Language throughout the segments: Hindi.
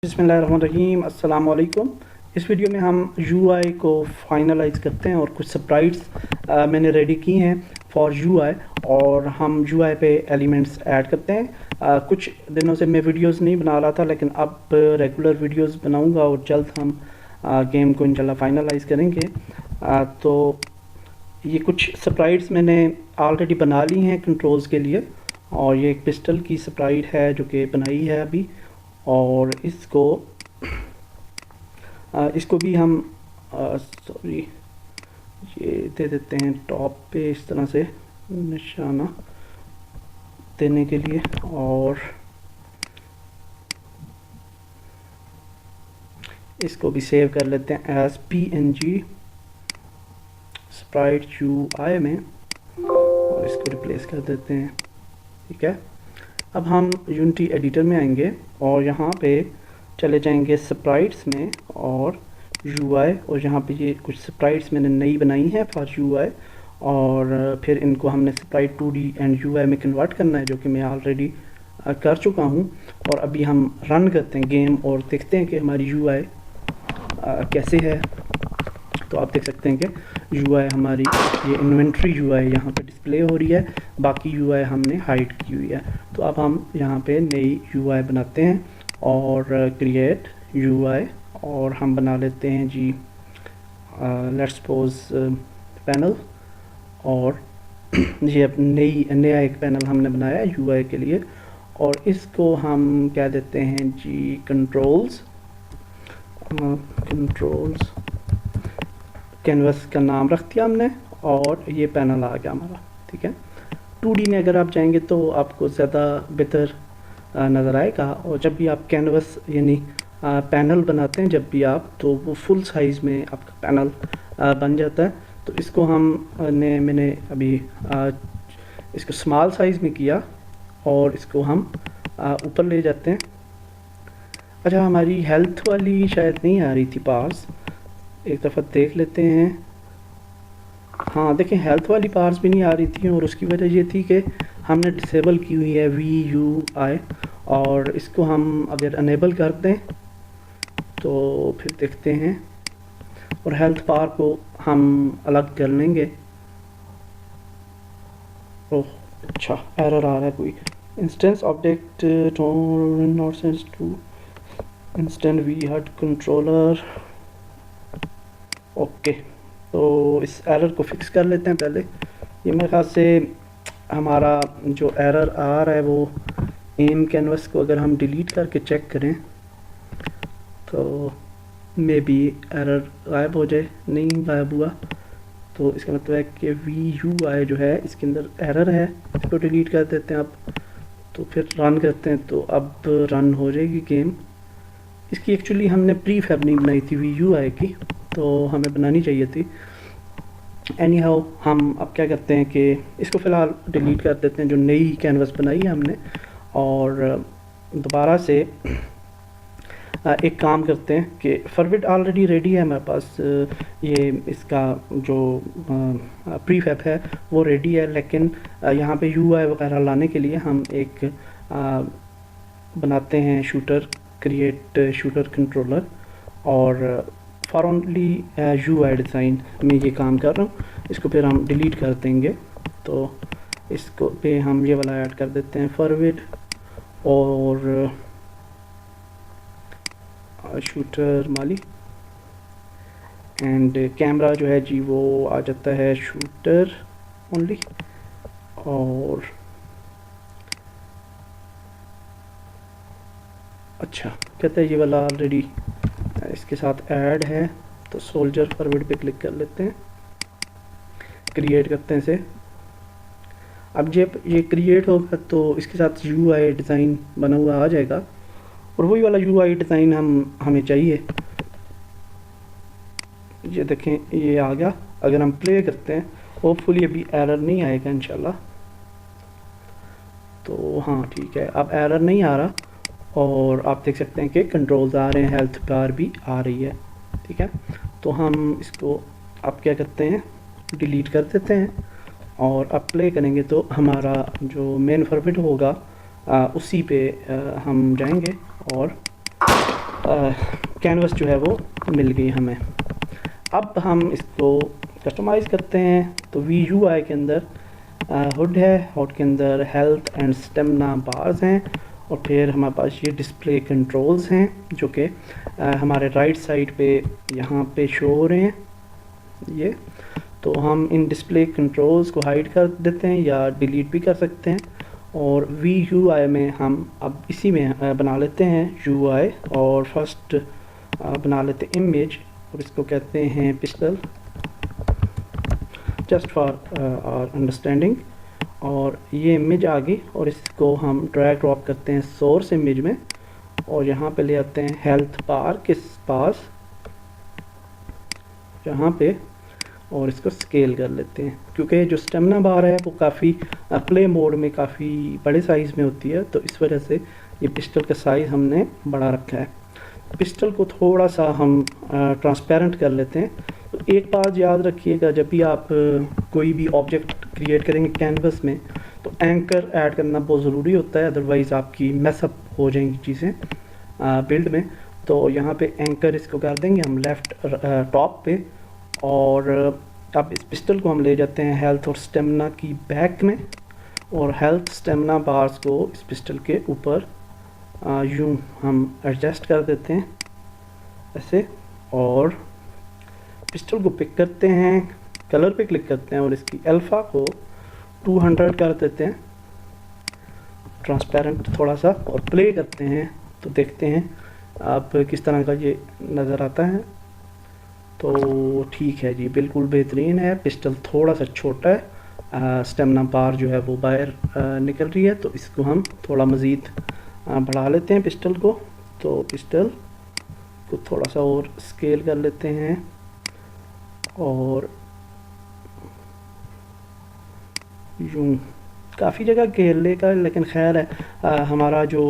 बिस्मिल्लाहिर्रहमानिर्रहीम, अस्सलाम वालेकुम। इस वीडियो में हम यूआई को फाइनलाइज करते हैं और कुछ स्प्राइट्स मैंने रेडी की हैं फॉर यूआई और हम यूआई पे एलिमेंट्स ऐड करते हैं। कुछ दिनों से मैं वीडियोस नहीं बना रहा था, लेकिन अब रेगुलर वीडियोस बनाऊंगा और जल्द हम गेम को इंशाल्लाह फाइनलाइज करेंगे। तो ये कुछ स्प्राइट्स मैंने ऑलरेडी बना ली हैं कंट्रोल्स के लिए, और ये एक पिस्टल की स्प्राइट है जो कि बनाई है अभी, और इसको भी हम सॉरी ये दे देते हैं टॉप पे इस तरह से निशाना देने के लिए, और इसको भी सेव कर लेते हैं एज PNG स्प्राइट UI में और इसको रिप्लेस कर देते हैं। ठीक है, अब हम यूनिटी एडिटर में आएंगे और यहाँ पे चले जाएंगे स्प्राइट्स में और UI, और यहाँ पे ये कुछ स्प्राइट्स मैंने नई बनाई हैं फॉर UI, और फिर इनको हमने स्प्राइट 2D एंड UI में कन्वर्ट करना है, जो कि मैं ऑलरेडी कर चुका हूँ। और अभी हम रन करते हैं गेम और देखते हैं कि हमारी UI कैसे है। तो आप देख सकते हैं कि UI हमारी ये इन्वेंट्री UI यहाँ पे डिस्प्ले हो रही है, बाकी UI हमने हाइड की हुई है। तो अब हम यहाँ पे नई UI बनाते हैं और क्रिएट UI, और हम बना लेते हैं जी लेट्स सपोज पैनल, और ये अब नया एक पैनल हमने बनाया UI के लिए, और इसको हम क्या देते हैं जी कंट्रोल्स कैनवस का नाम रख दिया हमने, और ये पैनल आ गया हमारा। ठीक है, 2D में अगर आप जाएंगे तो आपको ज़्यादा बेहतर नज़र आएगा, और जब भी आप कैनवस यानी पैनल बनाते हैं जब भी आप, तो वो फुल साइज़ में आपका पैनल बन जाता है। तो इसको मैंने अभी इसको स्मॉल साइज़ में किया और इसको हम ऊपर ले जाते हैं। अच्छा, हमारी हेल्थ वाली शायद नहीं आ रही थी पार्स, एक दफ़ा देख लेते हैं। हाँ देखें, हेल्थ वाली पार्स भी नहीं आ रही थी, और उसकी वजह ये थी कि हमने डिसेबल की हुई है VUI, और इसको हम अगर अनेबल कर दें तो फिर देखते हैं, और हेल्थ बार को हम अलग कर लेंगे। ओह अच्छा, एरर आ रहा है कोई, instance object not sense to instant VHUD controller. Okay, तो इस एरर को फिक्स कर लेते हैं पहले। ये मेरे ख्याल से हमारा जो एरर आ रहा है वो एम कैनवस को अगर हम डिलीट करके चेक करें तो मे बी एरर गायब हो जाए। नहीं गायब हुआ, तो इसका मतलब है कि VUI जो है इसके अंदर एरर है। इसको डिलीट कर देते हैं अब, तो फिर रन करते हैं, तो अब रन हो जाएगी गेम। इसकी एक्चुअली हमने प्री फैब नहीं बनाई थी VUI की, तो हमें बनानी चाहिए थी। एनी हाउ, हम अब क्या करते हैं कि इसको फ़िलहाल डिलीट कर देते हैं जो नई कैनवस बनाई है हमने, और दोबारा से एक काम करते हैं कि फॉरवर्ड ऑलरेडी रेडी है हमारे पास। ये इसका जो प्री फैब है वो रेडी है, लेकिन यहाँ पे UI वगैरह लाने के लिए हम एक बनाते हैं शूटर, क्रिएट शूटर कंट्रोलर, और फॉर ओनली UI डिज़ाइन में ये काम कर रहा हूँ। इसको फिर हम डिलीट कर देंगे, तो इसको पे हम ये वाला ऐड कर देते हैं फॉरवर्ड, और शूटर माली, एंड कैमरा जो है जी वो आ जाता है शूटर ओनली, और अच्छा कहते हैं ये वाला ऑलरेडी इसके साथ ऐड है, तो सोल्जर फॉरवर्ड पे क्लिक कर लेते हैं, क्रिएट करते हैं इसे। अब जब ये क्रिएट होगा तो इसके साथ UI डिज़ाइन बना हुआ आ जाएगा, और वही वाला UI डिज़ाइन हमें चाहिए। ये देखें, ये आ गया। अगर हम प्ले करते हैं, होपफुली अभी एरर नहीं आएगा इंशाल्लाह। तो हाँ ठीक है, अब एरर नहीं आ रहा, और आप देख सकते हैं कि कंट्रोल्स आ रहे हैं, हेल्थ बार भी आ रही है। ठीक है, तो हम इसको अब क्या करते हैं, डिलीट कर देते हैं, और अब प्ले करेंगे तो हमारा जो मेन फॉर्मेट होगा उसी पे हम जाएंगे और कैनवस जो है वो मिल गई हमें। अब हम इसको कस्टमाइज़ करते हैं। तो VUI के अंदर हुड है, हुड के अंदर हेल्थ एंड स्टेमिना बार्स हैं, और फिर हमारे पास ये डिस्प्ले कंट्रोल्स हैं जो कि हमारे राइट साइड पे यहाँ पे शो हो रहे हैं ये। तो हम इन डिस्प्ले कंट्रोल्स को हाइड कर देते हैं या डिलीट भी कर सकते हैं। और VUI में हम अब इसी में बना लेते हैं UI, और फर्स्ट बना लेते हैं इमेज, और इसको कहते हैं pistol, just for our understanding. और ये इमेज आ गई, और इसको हम ड्रैग ड्रॉप करते हैं सोर्स इमेज में, और यहाँ पे ले आते हैं हेल्थ बार के पास यहाँ पे, और इसको स्केल कर लेते हैं क्योंकि जो स्टेमिना बार है वो काफ़ी प्ले मोड में काफ़ी बड़े साइज़ में होती है, तो इस वजह से ये पिस्टल का साइज़ हमने बड़ा रखा है। पिस्टल को थोड़ा सा हम ट्रांसपेरेंट कर लेते हैं। तो एक बात याद रखिएगा, जब भी आप कोई भी ऑब्जेक्ट क्रिएट करेंगे कैनवस में, तो एंकर ऐड करना बहुत ज़रूरी होता है, अदरवाइज़ आपकी मैसअप हो जाएंगी चीज़ें बिल्ड में। तो यहाँ पे एंकर इसको कर देंगे हम लेफ़्ट टॉप पे, और अब इस पिस्टल को हम ले जाते हैं हेल्थ और स्टेमिना की बैक में, और हेल्थ स्टेमिना बार्स को इस पिस्टल के ऊपर यूँ हम एडजस्ट कर देते हैं ऐसे, और पिस्टल को पिक करते हैं, कलर पे क्लिक करते हैं, और इसकी अल्फ़ा को 200 कर देते हैं, ट्रांसपेरेंट थोड़ा सा, और प्ले करते हैं तो देखते हैं आप किस तरह का ये नज़र आता है। तो ठीक है जी, बिल्कुल बेहतरीन है। पिस्टल थोड़ा सा छोटा है, स्टेमिना बार जो है वो बाहर निकल रही है, तो इसको हम थोड़ा मज़ीद बढ़ा लेते हैं पिस्टल को। तो पिस्टल को थोड़ा सा और स्केल कर लेते हैं, और यूँ काफ़ी जगह घेर लेगा, लेकिन खैर है, हमारा जो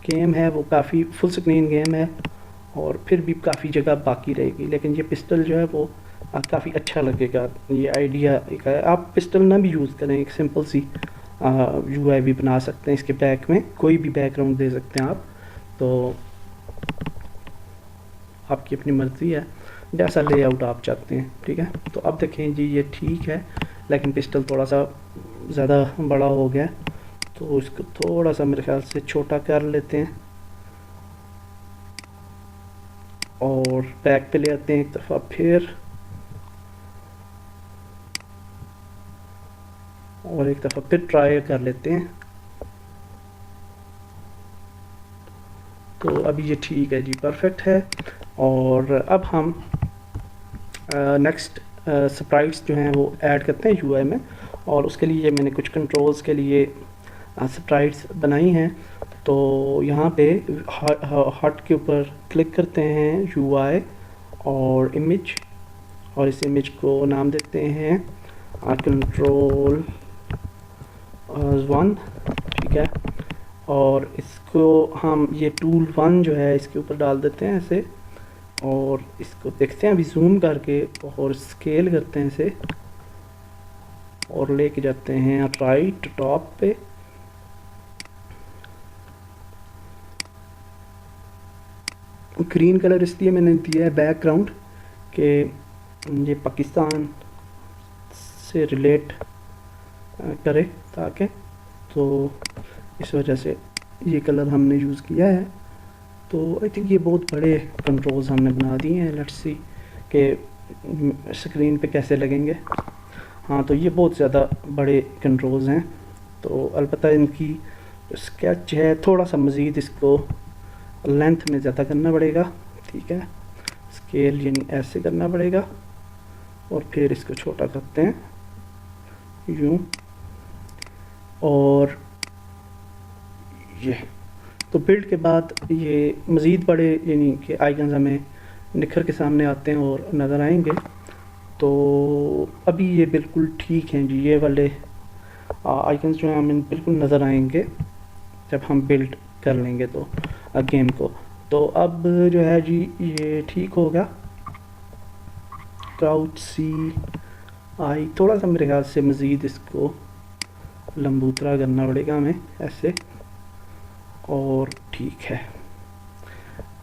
गेम है वो काफ़ी फुल स्क्रीन गेम है, और फिर भी काफ़ी जगह बाकी रहेगी, लेकिन ये पिस्टल जो है वो काफ़ी अच्छा लगेगा। ये आइडिया एक है, आप पिस्टल ना भी यूज़ करें, एक सिंपल सी UI भी बना सकते हैं, इसके बैक में कोई भी बैकग्राउंड दे सकते हैं आप, तो आपकी अपनी मर्ज़ी है जैसा लेआउट आप चाहते हैं। ठीक है, तो अब देखें जी ये ठीक है, लेकिन पिस्टल थोड़ा सा ज़्यादा बड़ा हो गया, तो इसको थोड़ा सा मेरे ख्याल से छोटा कर लेते हैं, और बैक पे ले आते हैं एक दफ़ा फिर, और एक दफ़ा फिर ट्राई कर लेते हैं। तो अभी ये ठीक है जी, परफेक्ट है। और अब हम नेक्स्ट स्प्राइट्स जो हैं वो ऐड करते हैं UI में, और उसके लिए मैंने कुछ कंट्रोल्स के लिए स्प्राइट्स बनाई हैं। तो यहाँ पे हट के ऊपर क्लिक करते हैं UI और इमेज, और इस इमेज को नाम देते हैं कंट्रोल 1। ठीक है, और इसको हम ये टूल 1 जो है इसके ऊपर डाल देते हैं ऐसे, और इसको देखते हैं अभी जूम करके, और स्केल करते हैं इसे, और लेके जाते हैं राइट टॉप पे, ग्रीन कलर इसलिए मैंने दिया है बैकग्राउंड कि ये पाकिस्तान से रिलेट करे, ताकि तो इस वजह से ये कलर हमने यूज़ किया है। तो आई थिंक ये बहुत बड़े कंट्रोल्स हमने बना दिए हैं, लेट्स सी कि स्क्रीन पे कैसे लगेंगे। हाँ, तो ये बहुत ज़्यादा बड़े कंट्रोल्स हैं, तो अलबत्ता इनकी स्केच है थोड़ा सा मज़ीद इसको लेंथ में ज़्यादा करना पड़ेगा। ठीक है, स्केल यानी ऐसे करना पड़ेगा, और फिर इसको छोटा करते हैं यूँ, और ये तो बिल्ड के बाद ये मज़ीद बड़े यानी कि आइकन्स हमें निखर के सामने आते हैं और नज़र आएंगे। तो अभी ये बिल्कुल ठीक हैं जी, ये वाले आइकन्स जो हैं हमें बिल्कुल नज़र आएंगे जब हम बिल्ड कर लेंगे तो गेम को। तो अब जो है जी ये ठीक होगा। क्राउच CI थोड़ा सा मेरे ख्याल से मज़ीद इसको लंबूतरा करना पड़ेगा हमें ऐसे, और ठीक है।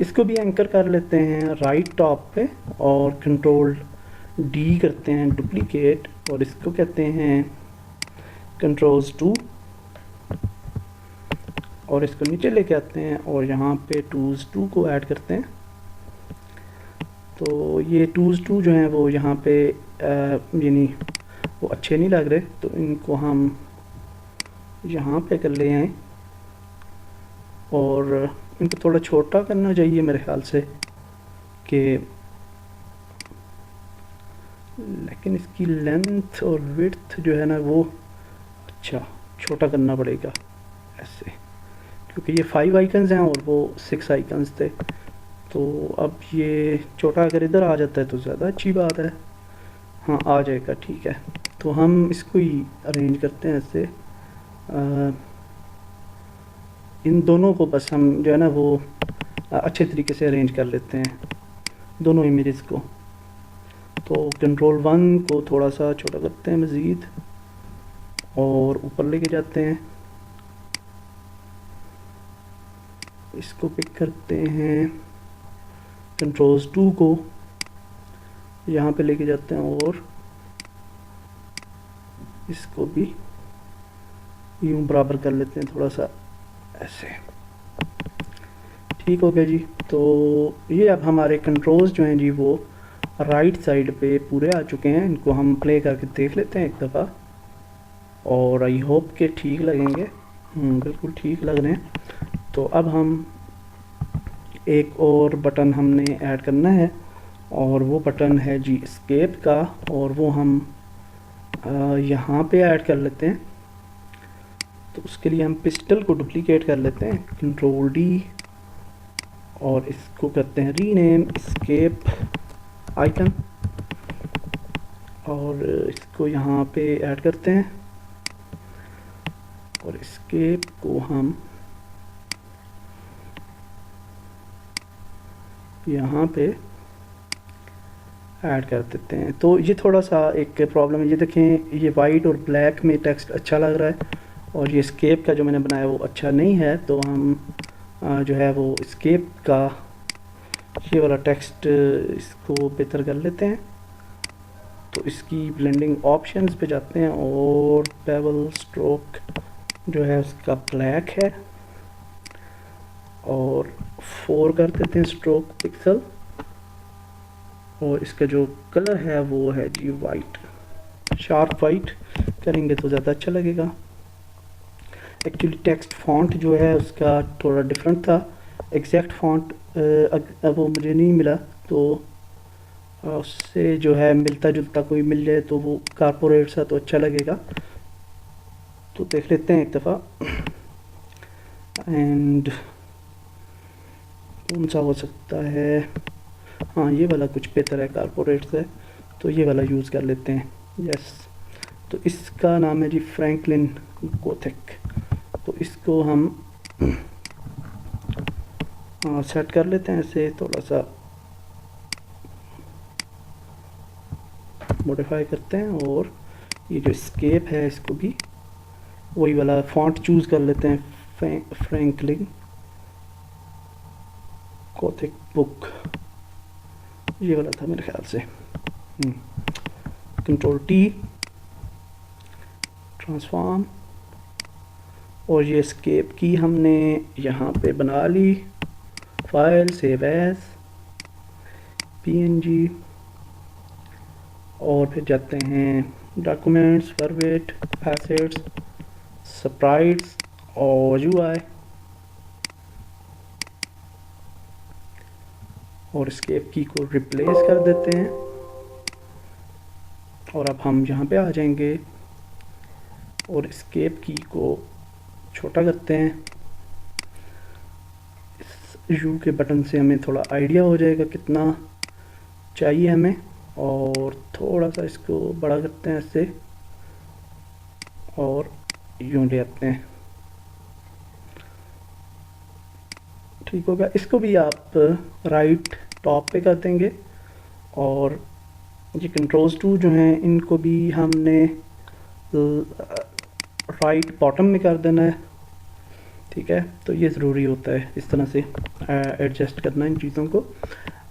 इसको भी एंकर कर लेते हैं राइट टॉप पे और कंट्रोल डी करते हैं डुप्लीकेट, और इसको कहते हैं कंट्रोल्स 2 और इसको नीचे लेके आते हैं और यहाँ पे टूल्स 2 को ऐड करते हैं। तो ये टूल्स 2 जो हैं वो यहाँ पे यानी वो अच्छे नहीं लग रहे, तो इनको हम यहाँ पे कर ले आए और इनको थोड़ा छोटा करना चाहिए मेरे ख्याल से कि, लेकिन इसकी लेंथ और विड्थ जो है ना वो अच्छा छोटा करना पड़ेगा ऐसे, क्योंकि ये 5 आइकन्स हैं और वो 6 आइकन्स थे। तो अब ये छोटा अगर इधर आ जाता है तो ज़्यादा अच्छी बात है। हाँ आ जाएगा, ठीक है। तो हम इसको ही अरेंज करते हैं ऐसे, इन दोनों को बस हम जो है ना वो अच्छे तरीके से अरेंज कर लेते हैं दोनों इमेजेस को। तो कंट्रोल 1 को थोड़ा सा छोटा करते हैं मज़ीद और ऊपर लेके जाते हैं, इसको पिक करते हैं, कंट्रोल्स 2 को यहाँ पे लेके जाते हैं और इसको भी यूं बराबर कर लेते हैं थोड़ा सा ऐसे, ठीक हो गया जी। तो ये अब हमारे कंट्रोल्स जो हैं जी वो राइट साइड पे पूरे आ चुके हैं। इनको हम प्ले करके देख लेते हैं एक दफ़ा और आई होप के ठीक लगेंगे। बिल्कुल ठीक लग रहे हैं। तो अब हम एक और बटन हमने ऐड करना है और वो बटन है जी एस्केप का, और वो हम यहाँ पे ऐड कर लेते हैं। तो उसके लिए हम पिस्टल को डुप्लीकेट कर लेते हैं, कंट्रोल डी, और इसको करते हैं रीनेम एस्केप आइकन, और इसको यहाँ पे ऐड करते हैं और एस्केप को हम यहाँ पे ऐड कर देते हैं। तो ये थोड़ा सा एक प्रॉब्लम है, ये देखें ये वाइट और ब्लैक में टेक्स्ट अच्छा लग रहा है और ये एस्केप का जो मैंने बनाया वो अच्छा नहीं है। तो हम जो है वो एस्केप का ये वाला टेक्स्ट इसको बेहतर कर लेते हैं। तो इसकी ब्लेंडिंग ऑप्शंस पे जाते हैं और बेवल स्ट्रोक जो है उसका ब्लैक है और 4 कर देते हैं स्ट्रोक पिक्सल, और इसका जो कलर है वो है जी वाइट, शार्प वाइट करेंगे तो ज़्यादा अच्छा लगेगा। एक्चुअली टेक्स्ट फॉन्ट जो है उसका थोड़ा डिफरेंट था, एग्जैक्ट फॉन्ट वो मुझे नहीं मिला, तो उससे जो है मिलता जुलता कोई मिल जाए तो वो कारपोरेट सा तो अच्छा लगेगा। तो देख लेते हैं एक दफ़ा, एंड कौन सा हो सकता है, हाँ ये वाला कुछ बेहतर है कारपोरेट से, तो ये वाला यूज़ कर लेते हैं। यस, तो इसका नाम है जी फ्रैंकलिन गोथिक। तो इसको हम सेट कर लेते हैं ऐसे, थोड़ा सा मॉडिफाई करते हैं और ये जो एस्केप है इसको भी वही वाला फॉन्ट चूज़ कर लेते हैं, फ्रैंकलिन गोथिक बुक, ये वाला था मेरे ख्याल से। कंट्रोल टी ट्रांसफॉर्म, और ये एस्केप की हमने यहाँ पे बना ली, फाइल सेव एज PNG, और फिर जाते हैं डॉक्यूमेंट्स, फॉर्मेट, एसेट्स, स्प्राइट्स और UI, और एस्केप की को रिप्लेस कर देते हैं। और अब हम यहाँ पे आ जाएंगे और एस्केप की को छोटा करते हैं। इस U के बटन से हमें थोड़ा आइडिया हो जाएगा कितना चाहिए हमें, और थोड़ा सा इसको बड़ा करते हैं ऐसे और यूँ ले आते हैं, ठीक हो गया। इसको भी आप राइट टॉप पे कर देंगे, और ये कंट्रोल्स 2 जो हैं इनको भी हमने राइट बॉटम में कर देना है, ठीक है, तो ये ज़रूरी होता है इस तरह से एडजस्ट करना इन चीज़ों को।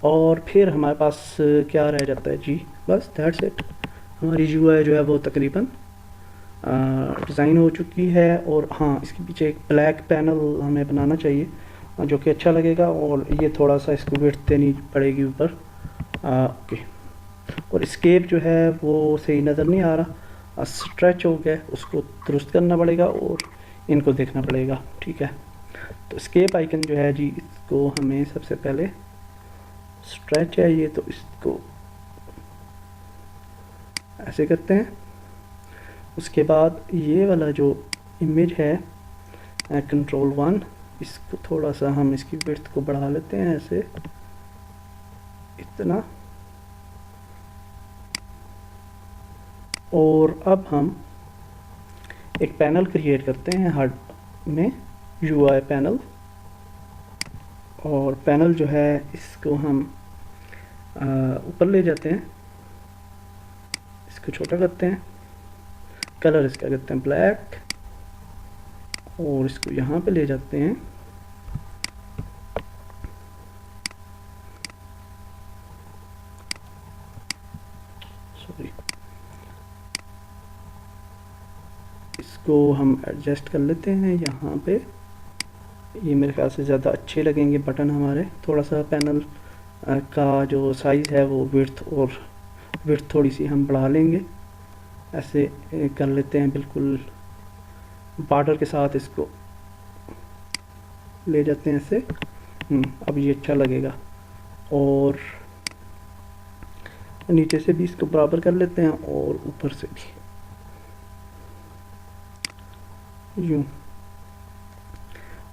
और फिर हमारे पास क्या रह जाता है जी, बस दैट्स इट। हमारी यूआई जो है वो तकरीबन डिज़ाइन हो चुकी है। और हाँ, इसके पीछे एक ब्लैक पैनल हमें बनाना चाहिए जो कि अच्छा लगेगा, और ये थोड़ा सा इसको विड्थ देनी पड़ेगी ऊपर। ओके, और स्केप जो है वो सही नज़र नहीं आ रहा, स्ट्रेच हो गया, उसको दुरुस्त करना पड़ेगा और इनको देखना पड़ेगा। ठीक है, तो स्केप आइकन जो है जी, इसको हमें सबसे पहले स्ट्रेच है ये, तो इसको ऐसे करते हैं। उसके बाद ये वाला जो इमेज है कंट्रोल 1, इसको थोड़ा सा हम इसकी विड्थ को बढ़ा लेते हैं ऐसे, इतना। और अब हम एक पैनल क्रिएट करते हैं हार्ड में, यूआई पैनल। और पैनल जो है इसको हम ऊपर ले जाते हैं, इसको छोटा करते हैं, कलर इसका करते हैं ब्लैक, और इसको यहाँ पे ले जाते हैं। सॉरी, इसको हम एडजस्ट कर लेते हैं यहाँ पे। ये मेरे ख्याल से ज़्यादा अच्छे लगेंगे बटन हमारे। थोड़ा सा पैनल का जो साइज़ है वो विड्थ थोड़ी सी हम बढ़ा लेंगे, ऐसे कर लेते हैं, बिल्कुल बॉर्डर के साथ इसको ले जाते हैं ऐसे। अब ये अच्छा लगेगा। और नीचे से भी इसको बराबर कर लेते हैं और ऊपर से भी यूँ।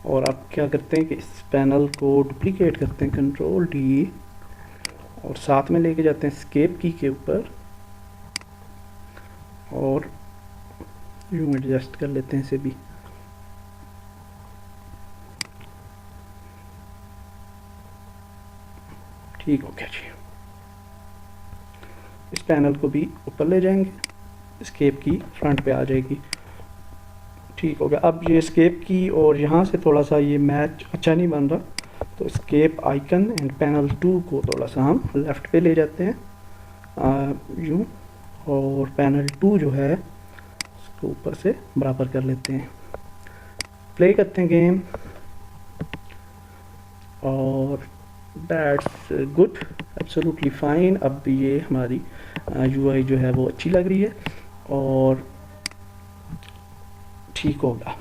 और अब क्या करते हैं कि इस पैनल को डुप्लीकेट करते हैं, कंट्रोल डी, और साथ में लेके जाते हैं स्केप की के ऊपर, और यूँ एडजस्ट कर लेते हैं इसे भी। ठीक हो गया जी। इस पैनल को भी ऊपर ले जाएंगे, स्केप की फ्रंट पे आ जाएगी। ठीक हो गया। अब ये स्केप की और यहाँ से थोड़ा सा ये मैच अच्छा नहीं बन रहा, तो स्केप आइकन एंड पैनल 2 को थोड़ा सा हम लेफ़्ट पे ले जाते हैं यूँ, और पैनल 2 जो है उसको ऊपर से बराबर कर लेते हैं। प्ले करते हैं गेम, और दैट्स गुड, एब्सोल्युटली फाइन। अब ये हमारी यूआई जो है वो अच्छी लग रही है और ठीक होगा।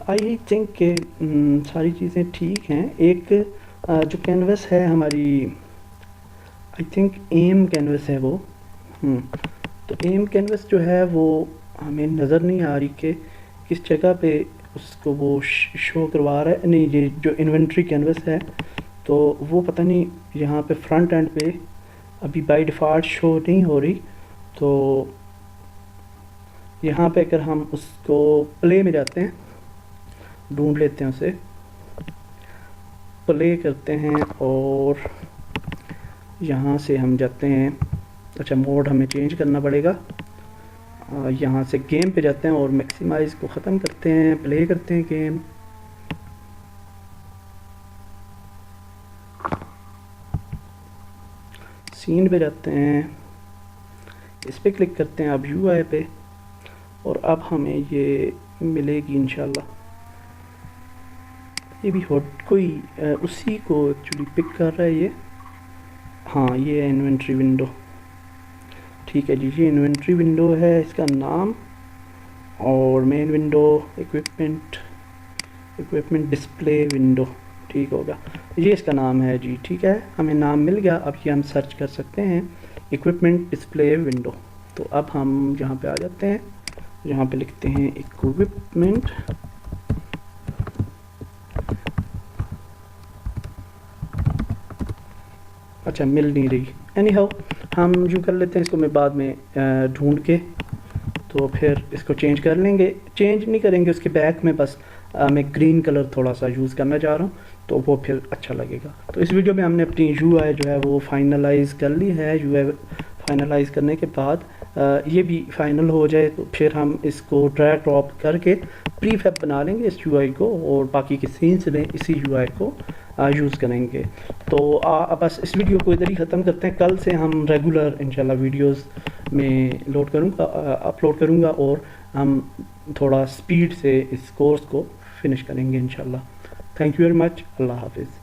आई थिंक के सारी चीज़ें ठीक हैं। एक जो कैनवस है हमारी, आई थिंक एम कैनवस है वो। तो एम कैनवस जो है वो हमें नज़र नहीं आ रही कि किस जगह पे उसको वो शो करवा रहा है। नहीं, ये जो इन्वेंट्री कैनवस है तो वो पता नहीं यहाँ पे फ्रंट एंड पे अभी बाय डिफ़ॉल्ट शो नहीं हो रही। तो यहाँ पे अगर हम उसको प्ले में जाते हैं, ढूंढ लेते हैं उसे, प्ले करते हैं, और यहाँ से हम जाते हैं, अच्छा मोड हमें चेंज करना पड़ेगा। यहाँ से गेम पे जाते हैं और मैक्सिमाइज को ख़त्म करते हैं, प्ले करते हैं गेम। सीन पे जाते हैं, इस पे क्लिक करते हैं अब यूआई पे, और अब हमें ये मिलेगी इंशाल्लाह। ये भी हॉट कोई उसी को एक्चुअली पिक कर रहा है ये। हाँ, ये है इन्वेंट्री विंडो। ठीक है जी, ये इन्वेंट्री विंडो है इसका नाम, और main window equipment display window. ठीक होगा, ये इसका नाम है जी। ठीक है, हमें नाम मिल गया। अब ये हम सर्च कर सकते हैं इक्विपमेंट डिस्प्ले विंडो। तो अब हम यहाँ पे आ जाते हैं, यहाँ पे लिखते हैं इक्विपमेंट, अच्छा मिल नहीं रही, एनी हाउ हम यूँ कर लेते हैं इसको, मैं बाद में ढूंढ के तो फिर इसको चेंज कर लेंगे। चेंज नहीं करेंगे, उसके बैक में बस मैं ग्रीन कलर थोड़ा सा यूज़ करना चाह रहा हूँ, तो वो फिर अच्छा लगेगा। तो इस वीडियो में हमने अपनी यूआई जो है वो फाइनलाइज़ कर ली है। यूआई फाइनलाइज़ करने के बाद ये भी फाइनल हो जाए तो फिर हम इसको ड्रैग ड्रॉप करके प्रीफैब बना लेंगे इस यूआई को, और बाकी के सीन्स में इसी यूआई को यूज़ करेंगे। तो बस इस वीडियो को इधर ही ख़त्म करते हैं। कल से हम रेगुलर इंशाल्लाह वीडियोस में अपलोड करूँगा, और हम थोड़ा स्पीड से इस कोर्स को फिनिश करेंगे इंशाल्लाह। Thank you very much. अल्लाह हाफिज़।